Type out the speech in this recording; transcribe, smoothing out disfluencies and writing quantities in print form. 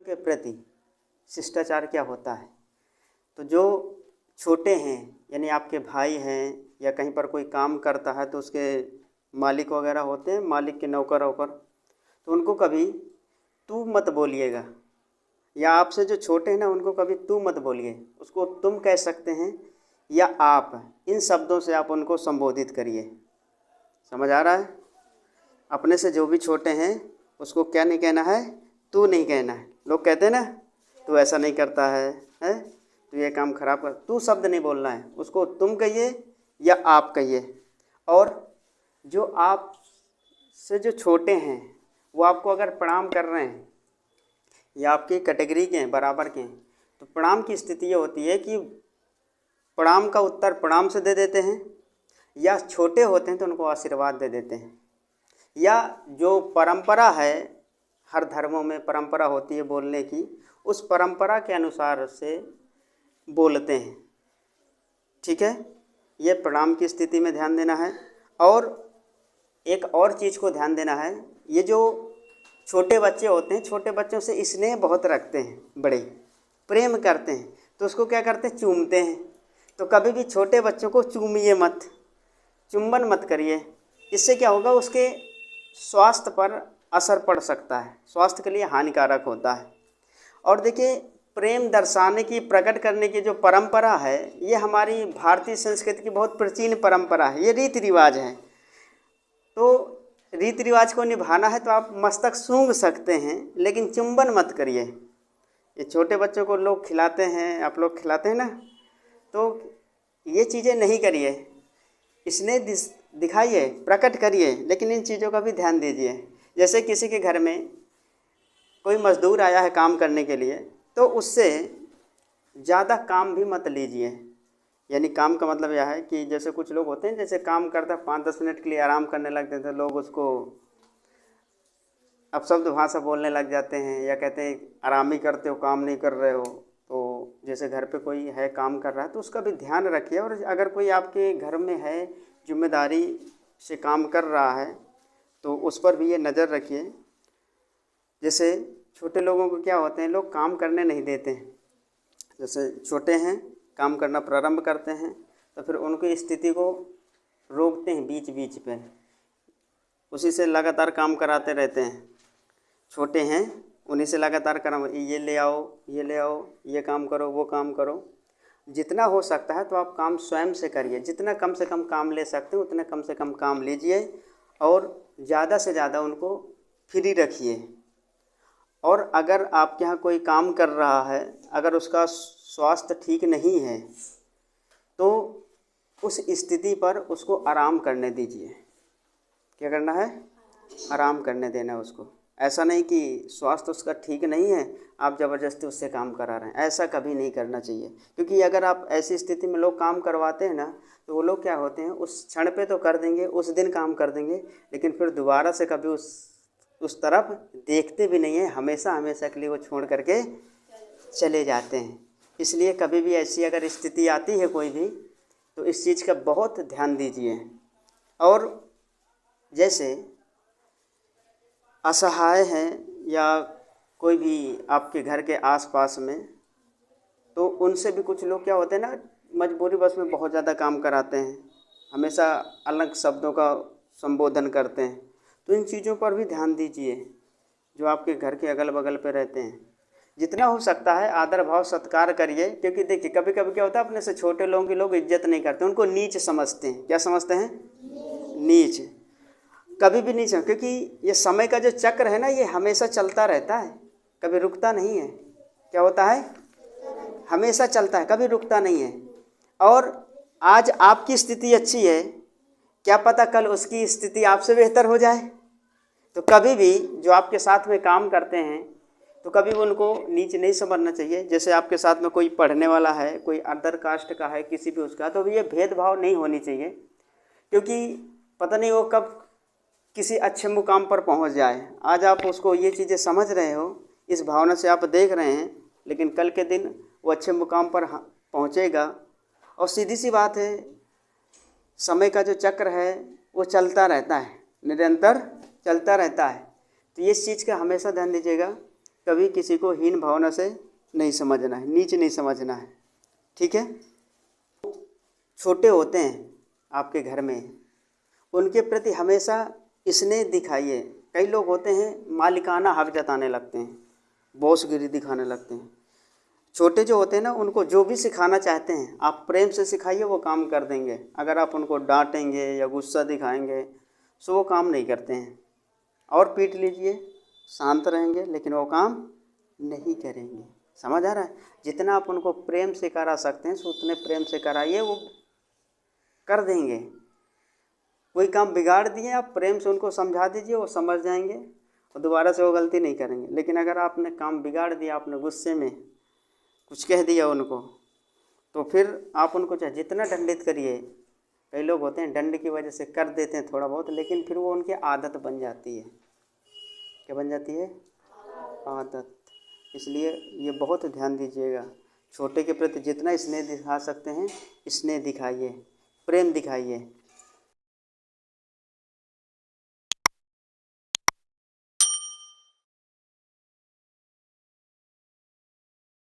के प्रति शिष्टाचार क्या होता है। तो जो छोटे हैं यानी आपके भाई हैं या कहीं पर कोई काम करता है तो उसके मालिक वगैरह होते हैं, मालिक के नौकर वोकर, तो उनको कभी तू मत बोलिएगा, या आपसे जो छोटे हैं ना उनको कभी तू मत बोलिए, उसको तुम कह सकते हैं या आप, इन शब्दों से आप उनको संबोधित करिए। समझ आ रहा है? अपने से जो भी छोटे हैं उसको क्या नहीं कहना है, तू नहीं कहना है। लोग कहते हैं ना तू ऐसा नहीं करता है तू ये काम खराब कर, तू शब्द नहीं बोलना है, उसको तुम कहिए या आप कहिए। और जो आप से जो छोटे हैं वो आपको अगर प्रणाम कर रहे हैं या आपकी कैटेगरी के हैं, बराबर के हैं, तो प्रणाम की स्थिति ये होती है कि प्रणाम का उत्तर प्रणाम से दे देते हैं, या छोटे होते हैं तो उनको आशीर्वाद दे देते हैं, या जो परंपरा है, हर धर्मों में परंपरा होती है बोलने की, उस परंपरा के अनुसार से बोलते हैं। ठीक है, ये प्रणाम की स्थिति में ध्यान देना है। और एक और चीज़ को ध्यान देना है, ये जो छोटे बच्चे होते हैं, छोटे बच्चों से स्नेह बहुत रखते हैं, बड़े प्रेम करते हैं, तो उसको क्या करते हैं, चूमते हैं। तो कभी भी छोटे बच्चों को चूमिए मत, चुंबन मत करिए। इससे क्या होगा, उसके स्वास्थ्य पर असर पड़ सकता है, स्वास्थ्य के लिए हानिकारक होता है। और देखिए, प्रेम दर्शाने की, प्रकट करने की जो परंपरा है, ये हमारी भारतीय संस्कृति की बहुत प्राचीन परंपरा है, ये रीति रिवाज है। तो रीति रिवाज को निभाना है तो आप मस्तक सूंघ सकते हैं, लेकिन चुंबन मत करिए। ये छोटे बच्चों को लोग खिलाते हैं, आप लोग खिलाते हैं ना, तो ये चीज़ें नहीं करिए, इसने दिखाइए, प्रकट करिए, लेकिन इन चीज़ों का भी ध्यान दीजिए। जैसे किसी के घर में कोई मज़दूर आया है काम करने के लिए, तो उससे ज़्यादा काम भी मत लीजिए। यानी काम का मतलब यह है कि जैसे कुछ लोग होते हैं, जैसे काम करता 5-10 मिनट के लिए आराम करने लगते थे, लोग उसको अपशब्द भाषा बोलने लग जाते हैं, या कहते हैं आराम ही करते हो, काम नहीं कर रहे हो। तो जैसे घर पे कोई है काम कर रहा है तो उसका भी ध्यान रखिए। और अगर कोई आपके घर में है, जिम्मेदारी से काम कर रहा है, तो उस पर भी ये नज़र रखिए। जैसे छोटे लोगों को क्या होते हैं, लोग काम करने नहीं देते हैं। जैसे छोटे हैं, काम करना प्रारंभ करते हैं, तो फिर उनकी स्थिति को रोकते हैं बीच बीच पे, उसी से लगातार काम कराते रहते हैं। छोटे हैं, उन्हीं से लगातार करा, ये ले आओ, ये ले आओ, ये काम करो, वो काम करो। जितना हो सकता है तो आप काम स्वयं से करिए, जितना कम से कम काम ले सकते हो उतना कम से कम काम लीजिए, और ज़्यादा से ज़्यादा उनको फ्री रखिए। और अगर आपके यहाँ कोई काम कर रहा है, अगर उसका स्वास्थ्य ठीक नहीं है, तो उस स्थिति पर उसको आराम करने दीजिए। क्या करना है, आराम करने देना उसको। ऐसा नहीं कि स्वास्थ्य उसका ठीक नहीं है, आप ज़बरदस्ती उससे काम करा रहे हैं, ऐसा कभी नहीं करना चाहिए। क्योंकि अगर आप ऐसी स्थिति में लोग काम करवाते हैं ना, तो वो लोग क्या होते हैं, उस क्षण पे तो कर देंगे, उस दिन काम कर देंगे, लेकिन फिर दोबारा से कभी उस तरफ देखते भी नहीं है, हमेशा हमेशा के लिए वो छोड़ करके चले जाते हैं। इसलिए कभी भी ऐसी अगर स्थिति आती है कोई भी, तो इस चीज़ का बहुत ध्यान दीजिए। और जैसे असहाय हैं या कोई भी आपके घर के आसपास में, तो उनसे भी कुछ लोग क्या होते हैं ना, मजबूरी बस में बहुत ज़्यादा काम कराते हैं, हमेशा अलग शब्दों का संबोधन करते हैं। तो इन चीज़ों पर भी ध्यान दीजिए, जो आपके घर के अगल बगल पे रहते हैं। जितना हो सकता है आदर भाव सत्कार करिए। क्योंकि देखिए, कभी कभी क्या होता है, अपने से छोटे लोगों की लोग इज्जत नहीं करते, उनको नीच समझते हैं। क्या समझते हैं, नीच। कभी भी नहीं समझ, क्योंकि ये समय का जो चक्र है ना, ये हमेशा चलता रहता है, कभी रुकता नहीं है। क्या होता है, हमेशा चलता है, कभी रुकता नहीं है। और आज आपकी स्थिति अच्छी है, क्या पता कल उसकी स्थिति आपसे बेहतर हो जाए। तो कभी भी जो आपके साथ में काम करते हैं, तो कभी उनको नीच नहीं समझना चाहिए। जैसे आपके साथ में कोई पढ़ने वाला है, कोई अदर कास्ट का है, किसी भी उसका, तो ये भेदभाव नहीं होनी चाहिए। क्योंकि पता नहीं वो कब किसी अच्छे मुकाम पर पहुंच जाए। आज आप उसको ये चीज़ें समझ रहे हो, इस भावना से आप देख रहे हैं, लेकिन कल के दिन वो अच्छे मुकाम पर पहुंचेगा। और सीधी सी बात है, समय का जो चक्र है वो चलता रहता है, निरंतर चलता रहता है। तो इस चीज़ का हमेशा ध्यान दीजिएगा कभी किसी को हीन भावना से नहीं समझना है, नीच नहीं समझना है, ठीक है। छोटे होते हैं आपके घर में, उनके प्रति हमेशा स्नेह दिखाइए। कई लोग होते हैं मालिकाना हक जताने लगते हैं, बॉसगिरी दिखाने लगते हैं। छोटे जो होते हैं ना, उनको जो भी सिखाना चाहते हैं आप प्रेम से सिखाइए, वो काम कर देंगे। अगर आप उनको डांटेंगे या गुस्सा दिखाएंगे तो वो काम नहीं करते हैं। और पीट लीजिए, शांत रहेंगे, लेकिन वो काम नहीं करेंगे। समझ आ रहा है? जितना आप उनको प्रेम से करा सकते हैं उतने प्रेम से कराइए, वो कर देंगे। कोई काम बिगाड़ दिए, आप प्रेम से उनको समझा दीजिए, वो समझ जाएंगे और दोबारा से वो गलती नहीं करेंगे। लेकिन अगर आपने काम बिगाड़ दिया, आपने गुस्से में कुछ कह दिया उनको, तो फिर आप उनको चाहे जितना दंडित करिए, कई लोग होते हैं दंड की वजह से कर देते हैं थोड़ा बहुत, लेकिन फिर वो उनकी आदत बन जाती है। क्या बन जाती है? आदत। इसलिए ये बहुत ध्यान दीजिएगा, छोटे के प्रति जितना स्नेह दिखा सकते हैं स्नेह दिखाइए, प्रेम दिखाइए।